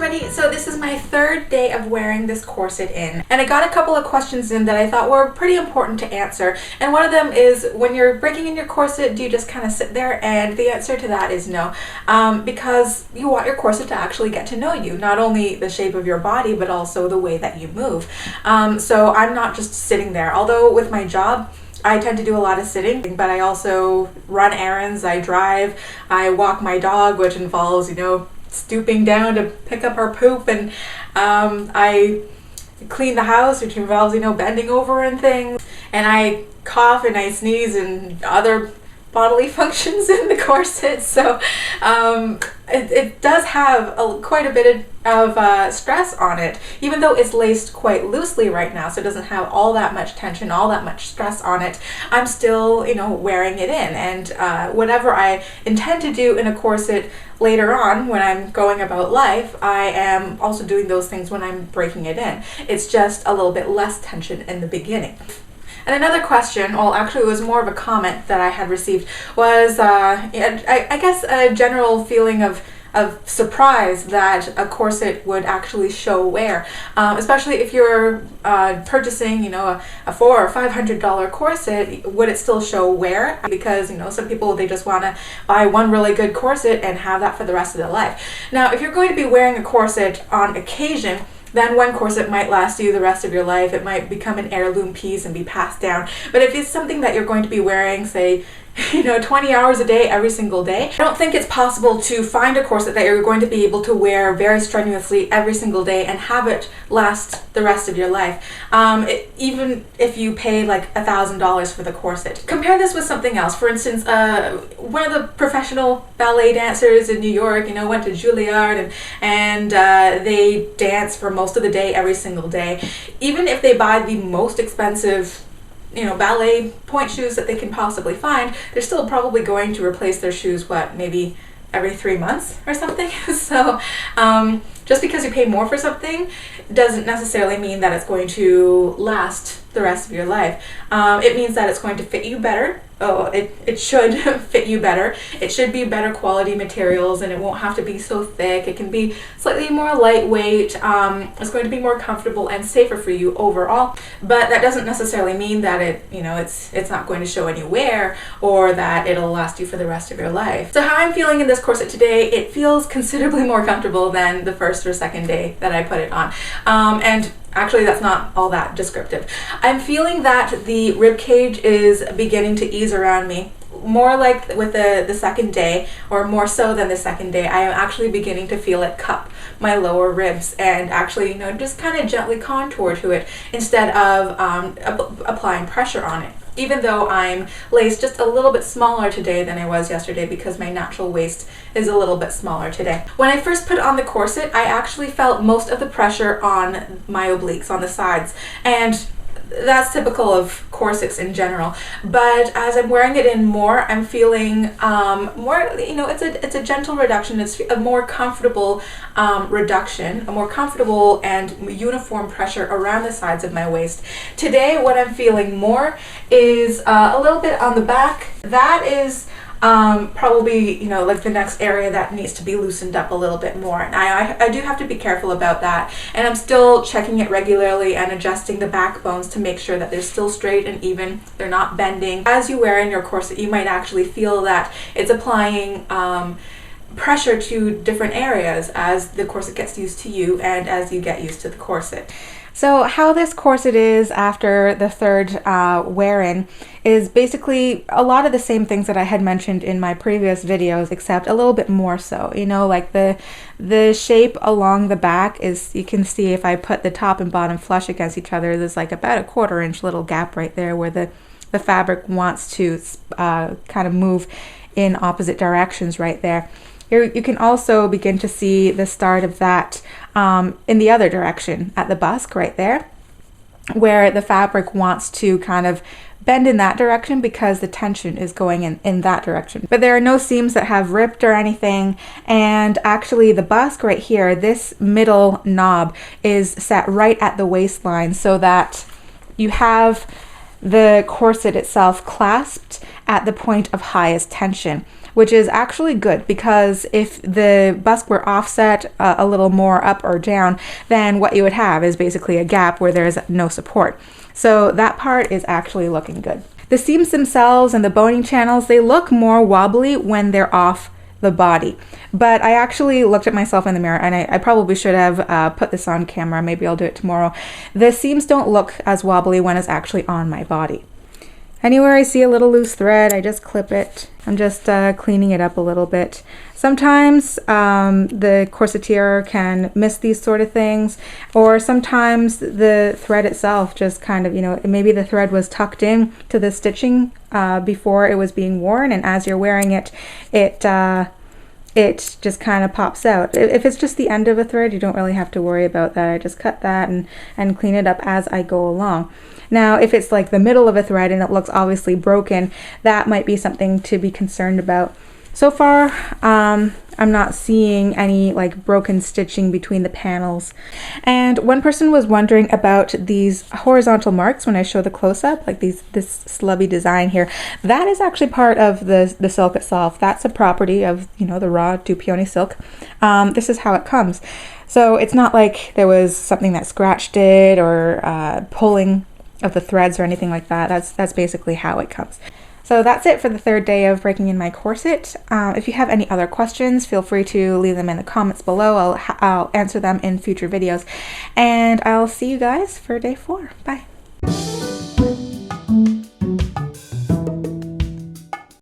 everybody, so this is my third day of wearing this corset in, and I got a couple of questions in that I thought were pretty important to answer. And one of them is, when you're breaking in your corset, do you just kind of sit there? And the answer to that is no, because you want your corset to actually get to know you, not only the shape of your body but also the way that you move. So I'm not just sitting there, although with my job I tend to do a lot of sitting, but I also run errands, I drive, I walk my dog, which involves, stooping down to pick up her poop, and I clean the house, which involves, bending over and things, and I cough and I sneeze and other bodily functions in the corset. So it does have quite a bit of stress on it, even though it's laced quite loosely right now, so it doesn't have all that much tension, all that much stress on it. I'm still, wearing it in, and whatever I intend to do in a corset later on when I'm going about life, I am also doing those things when I'm breaking it in. It's just a little bit less tension in the beginning. And another question, well actually it was more of a comment that I had received, was I guess a general feeling of surprise that a corset would actually show wear, especially if you're purchasing, a $400 or $500 corset. Would it still show wear? Because some people, they just want to buy one really good corset and have that for the rest of their life. Now, if you're going to be wearing a corset on occasion, then one corset might last you the rest of your life. It might become an heirloom piece and be passed down. But if it's something that you're going to be wearing, say, 20 hours a day, every single day, I don't think it's possible to find a corset that you're going to be able to wear very strenuously every single day and have it last the rest of your life, even if you pay like $1,000 for the corset. Compare this with something else. For instance, one of the professional ballet dancers in New York, went to Juilliard, and they dance for most of the day, every single day. Even if they buy the most expensive ballet point shoes that they can possibly find, they're still probably going to replace their shoes, maybe every 3 months or something. So just because you pay more for something doesn't necessarily mean that it's going to last the rest of your life. It means that it's going to fit you better. It should fit you better. It should be better quality materials, and it won't have to be so thick. It can be slightly more lightweight. It's going to be more comfortable and safer for you overall. But that doesn't necessarily mean that it's not going to show any wear, or that it'll last you for the rest of your life. So how I'm feeling in this corset today, it feels considerably more comfortable than the first or second day that I put it on. And actually, that's not all that descriptive. I'm feeling that the rib cage is beginning to ease around me. More like with the second day, or more so than the second day, I am actually beginning to feel it cup my lower ribs and actually, just kind of gently contour to it instead of applying pressure on it. Even though I'm laced just a little bit smaller today than I was yesterday, because my natural waist is a little bit smaller today. When I first put on the corset, I actually felt most of the pressure on my obliques, on the sides, and that's typical of corsets in general. But as I'm wearing it in more, I'm feeling more, it's a gentle reduction. It's a more comfortable reduction, a more comfortable and uniform pressure around the sides of my waist. Today, what I'm feeling more is a little bit on the back. That is probably, like the next area that needs to be loosened up a little bit more. And I do have to be careful about that. And I'm still checking it regularly and adjusting the backbones to make sure that they're still straight and even, they're not bending. As you wear in your corset, you might actually feel that it's applying pressure to different areas as the corset gets used to you and as you get used to the corset. So how this corset is after the third wear-in is basically a lot of the same things that I had mentioned in my previous videos, except a little bit more so. Like the shape along the back is, you can see if I put the top and bottom flush against each other, there's like about a 1/4 inch little gap right there where the fabric wants to kind of move in opposite directions right there. You can also begin to see the start of that in the other direction at the bust right there, where the fabric wants to kind of bend in that direction because the tension is going in that direction. But there are no seams that have ripped or anything, and actually the bust right here, this middle knob is set right at the waistline so that you have the corset itself clasped at the point of highest tension. which is actually good, because if the bust were offset a little more up or down, then what you would have is basically a gap where there's no support. So that part is actually looking good. The seams themselves and the boning channels, they look more wobbly when they're off the body. But I actually looked at myself in the mirror, and I probably should have put this on camera. Maybe I'll do it tomorrow. The seams don't look as wobbly when it's actually on my body. Anywhere I see a little loose thread, I just clip it. I'm just cleaning it up a little bit. Sometimes the corseteer can miss these sort of things, or sometimes the thread itself just kind of, you know, maybe the thread was tucked in to the stitching before it was being worn, and as you're wearing it, it just kind of pops out. If it's just the end of a thread, you don't really have to worry about that. I just cut that and clean it up as I go along. Now, if it's like the middle of a thread and it looks obviously broken, that might be something to be concerned about. So far, I'm not seeing any like broken stitching between the panels. And one person was wondering about these horizontal marks when I show the close-up, like this slubby design here. That is actually part of the silk itself. That's a property of, you know, the raw Dupioni silk. This is how it comes. So it's not like there was something that scratched it or pulling of the threads or anything like that. That's basically how it comes. So that's it for the third day of breaking in my corset. If you have any other questions, feel free to leave them in the comments below. I'll answer them in future videos. And I'll see you guys for day 4. Bye.